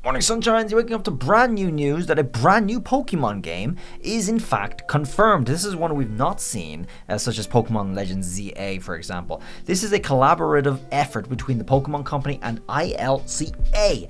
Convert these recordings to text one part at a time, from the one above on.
Morning sunshines, you're waking up to brand new news that a brand new Pokemon game is in fact confirmed. This is one we've not seen, such as Pokemon Legends ZA, for example. This is a collaborative effort between the Pokemon Company and ILCA.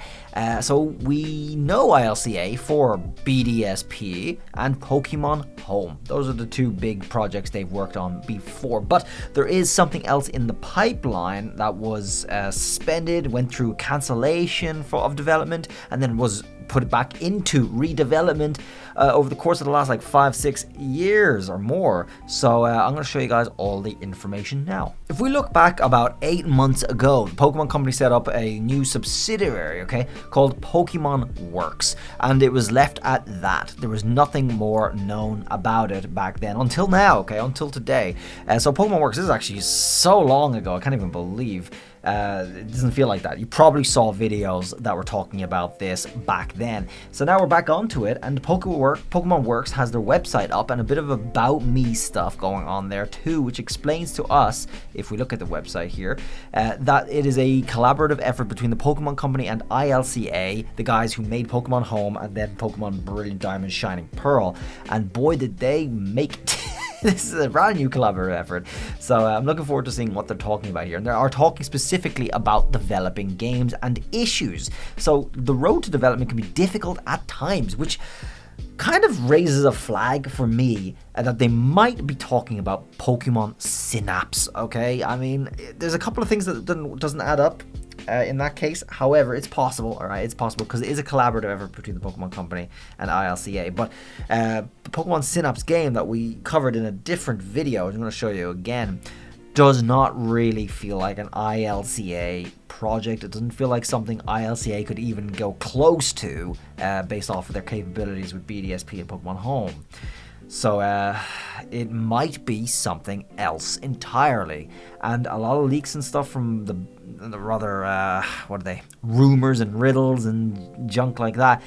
So we know ILCA for BDSP and Pokemon Home. Those are the two big projects they've worked on before. But there is something else in the pipeline that was suspended, went through cancellation of development, and then was put back into redevelopment over the course of the last 5-6 years or more. So I'm going to show you guys all the information now. If we look back about 8 months ago, the Pokemon Company set up a new subsidiary, called Pokemon Works, and it was left at that. There was nothing more known about it back then until now, until today. So Pokemon Works, this is actually so long ago, I can't even believe. It doesn't feel like that. You probably saw videos that were talking about this back then. So now we're back onto it, and Pokemon Works has their website up and a bit of about me stuff going on there too, which explains to us, if we look at the website here, that it is a collaborative effort between the Pokemon Company and ILCA, the guys who made Pokemon Home and then Pokemon Brilliant Diamond Shining Pearl. And boy, did they make it. This is a brand new collaborative effort, so I'm looking forward to seeing what they're talking about here. And they are talking specifically about developing games and issues. So the road to development can be difficult at times, which kind of raises a flag for me that they might be talking about Pokemon Synapse, I mean, there's a couple of things that doesn't add up in that case. However, it's possible, it's possible, because it is a collaborative effort between the Pokemon Company and ILCA. But the Pokemon Synapse game that we covered in a different video, I'm going to show you again, does not really feel like an ILCA project. It doesn't feel like something ILCA could even go close to based off of their capabilities with BDSP and Pokemon Home. So it might be something else entirely. And a lot of leaks and stuff from the rather, rumors and riddles and junk like that,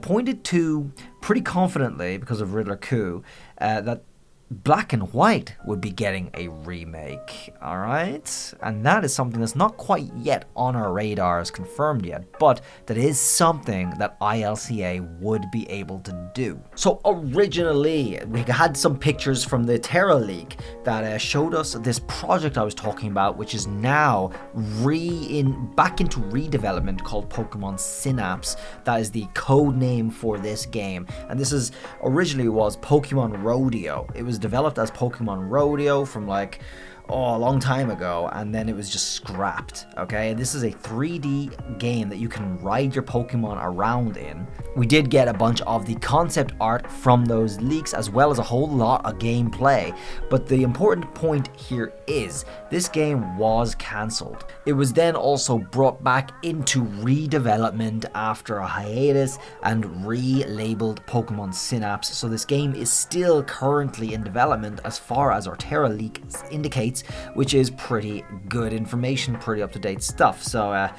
pointed to pretty confidently, because of Riddler Coup, that Black and White would be getting a remake, alright? And that is something that's not quite yet on our radars confirmed yet, but that is something that ILCA would be able to do. So originally, we had some pictures from the Terra leak that showed us this project I was talking about, which is now back into redevelopment, called Pokemon Synapse. That is the code name for this game. And this is originally was Pokemon Rodeo. It was developed as Pokemon Rodeo from a long time ago, and then it was just scrapped. This is a 3D game that you can ride your Pokemon around in. We did get a bunch of the concept art from those leaks, as well as a whole lot of gameplay, but the important point here is this game was cancelled. It was then also brought back into redevelopment after a hiatus and relabeled Pokemon Synapse, so this game is still currently in development as far as our Terra leak indicates, which is pretty good information, pretty up-to-date stuff. So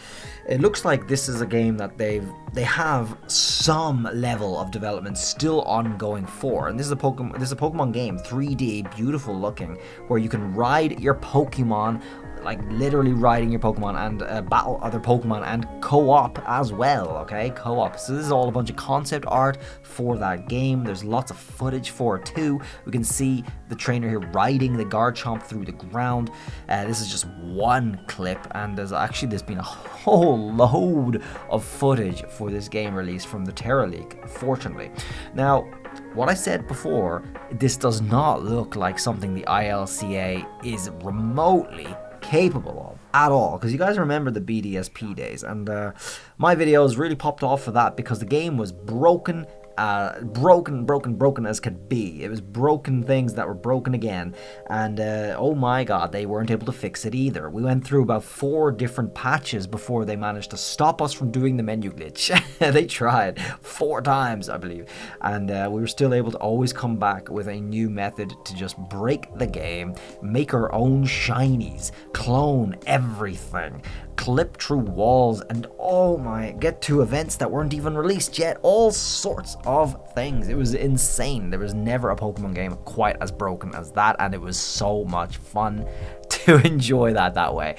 it looks like this is a game that they have some level of development still ongoing for, and this is a Pokemon game, 3D, beautiful looking, where you can ride your Pokemon, literally riding your Pokemon, and battle other Pokemon, and co-op as well, co-op. So this is all a bunch of concept art for that game. There's lots of footage for it too. We can see the trainer here riding the Garchomp through the ground. This is just one clip, and there's been a whole load of footage for this game released from the Terra leak, fortunately. Now, what I said before, this does not look like something the ILCA is remotely capable of at all, because you guys remember the BDSP days, and my videos really popped off for that because the game was broken as could be. It was broken things that were broken again, and oh my god, they weren't able to fix it either. We went through about 4 different patches before they managed to stop us from doing the menu glitch. They tried 4 times, I believe, and we were still able to always come back with a new method to just break the game, make our own shinies, clone everything, clip through walls, and get to events that weren't even released yet, all sorts of things. It was insane. There was never a Pokemon game quite as broken as that, and it was so much fun to enjoy that way.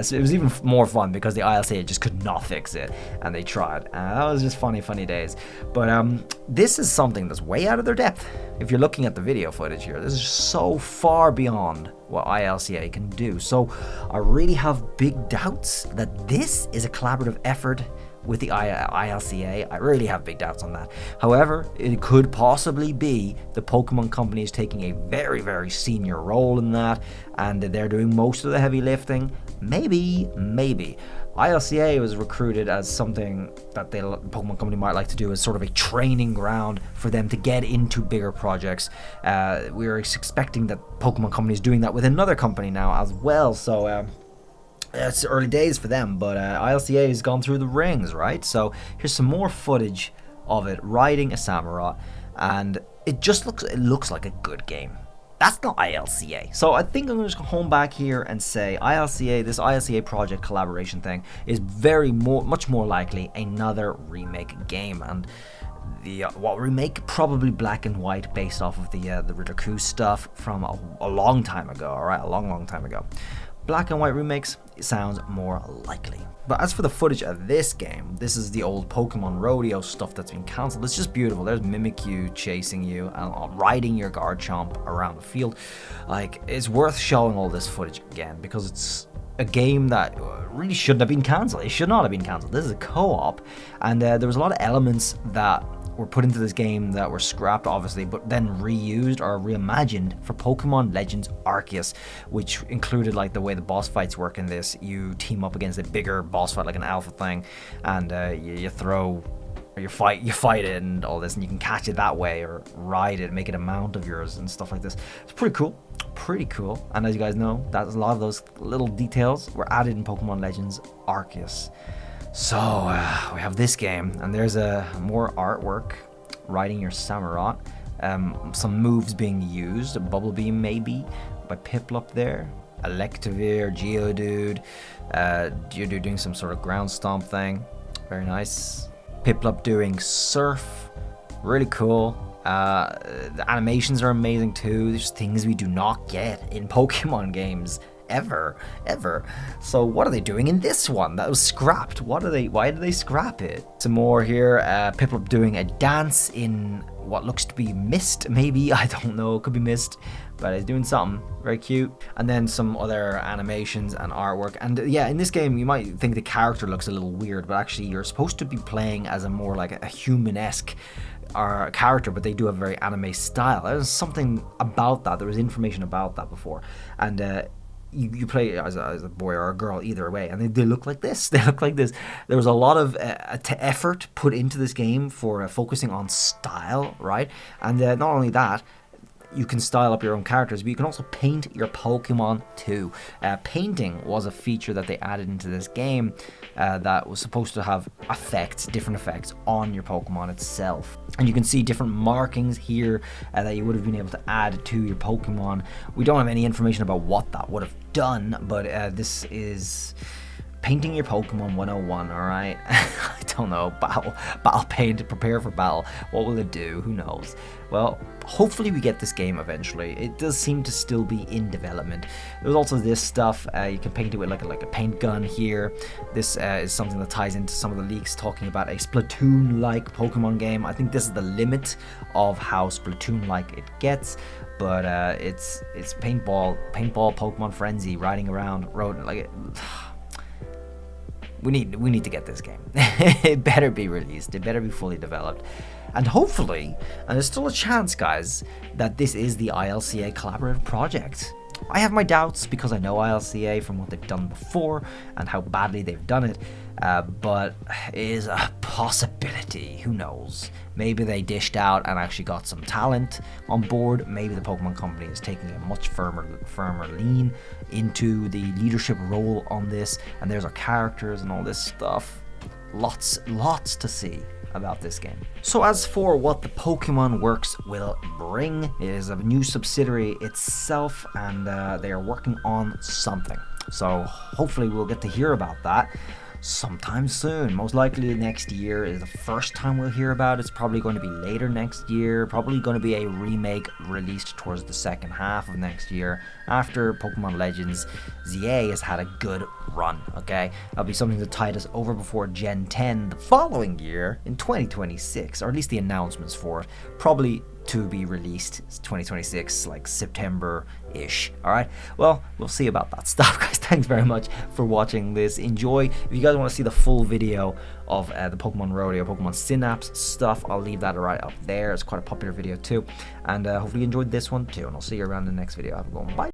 So it was even more fun because the ILCA just could not fix it, and they tried. That was just funny days. But this is something that's way out of their depth. If you're looking at the video footage here, this is so far beyond what ILCA can do. So I really have big doubts that this is a collaborative effort with the ILCA. I really have big doubts on that. However, it could possibly be the Pokemon Company is taking a very, very senior role in that, and they're doing most of the heavy lifting. Maybe. ILCA was recruited as something that the Pokemon Company might like to do as sort of a training ground for them to get into bigger projects. We are expecting that Pokemon Company is doing that with another company now as well. So it's early days for them, but ILCA has gone through the rings, right? So here's some more footage of it riding a Samurott, and it looks like a good game. That's not ILCA. So I think I'm going to just home back here and say this ILCA project collaboration thing is much more likely another remake game. And the remake? Probably Black and White, based off of the Ritter Coup stuff from a long time ago. All right, a long time ago. Black and White remakes sounds more likely. But as for the footage of this game, this is the old Pokemon Rodeo stuff that's been cancelled. It's just beautiful. There's Mimikyu chasing you and riding your Garchomp around the field. Like, it's worth showing all this footage again because it's a game that really shouldn't have been cancelled. It should not have been cancelled. This is a co-op, and there was a lot of elements that were put into this game that were scrapped, obviously, but then reused or reimagined for Pokemon Legends Arceus, which included like the way the boss fights work in this. You team up against a bigger boss fight, like an alpha thing, and you throw, or you fight it and all this, and you can catch it that way or ride it, make it a mount of yours and stuff like this. It's pretty cool. And as you guys know, a lot of those little details were added in Pokemon Legends Arceus. So we have this game, and there's more artwork riding your Samurott. Some moves being used, a Bubble Beam maybe by Piplup there, Electivire, Geodude, Geodude doing some sort of ground stomp thing, very nice. Piplup doing Surf, really cool. The animations are amazing too. There's things we do not get in Pokemon games ever. So what are they doing in this one that was scrapped? Why did they scrap it? Some more here. Piplup doing a dance in what looks to be mist, maybe. I don't know, it could be mist, but he's doing something very cute. And then some other animations and artwork. And yeah, in this game you might think the character looks a little weird, but actually you're supposed to be playing as a more like a human-esque character, but they do have a very anime style. There's something about that. There was information about that before, and you play as a boy or a girl either way, and they look like this. There was a lot of effort put into this game for focusing on style, right? And not only that, you can style up your own characters, but you can also paint your Pokemon too. Painting was a feature that they added into this game that was supposed to have different effects on your Pokemon itself. And you can see different markings here that you would have been able to add to your Pokemon. We don't have any information about what that would have done, but this is painting your Pokemon 101, alright? I don't know, battle paint, prepare for battle. What will it do? Who knows? Well, hopefully we get this game eventually. It does seem to still be in development. There's also this stuff, you can paint it with like a paint gun here. This is something that ties into some of the leaks talking about a Splatoon-like Pokemon game. I think this is the limit of how Splatoon-like it gets, but it's paintball Pokemon Frenzy, riding around, We need to get this game. It better be released. It better be fully developed. And hopefully, and there's still a chance, guys, that this is the ILCA collaborative project. I have my doubts because I know ILCA from what they've done before and how badly they've done it, but it is a possibility. Who knows? Maybe they dished out and actually got some talent on board. Maybe the Pokemon Company is taking a much firmer lean into the leadership role on this, and there's our characters and all this stuff. Lots to see about this game. So as for what the Pokemon Works will bring, it is a new subsidiary itself, and they are working on something. So hopefully we'll get to hear about that. sometime soon. Most likely next year is the first time we'll hear about it. It's probably going to be later next year, probably going to be a remake released towards the second half of next year after Pokemon Legends ZA has had a good run, okay? That'll be something to tide us over before Gen 10 the following year in 2026, or at least the announcements for it, probably to be released 2026, like September-ish. All right, well, we'll see about that stuff, guys. Thanks very much for watching this. Enjoy. If you guys want to see the full video of the Pokemon Rodeo, Pokemon Synapse stuff, I'll leave that right up there. It's quite a popular video too, and hopefully you enjoyed this one too, and I'll see you around in the next video. Have a good one. Bye.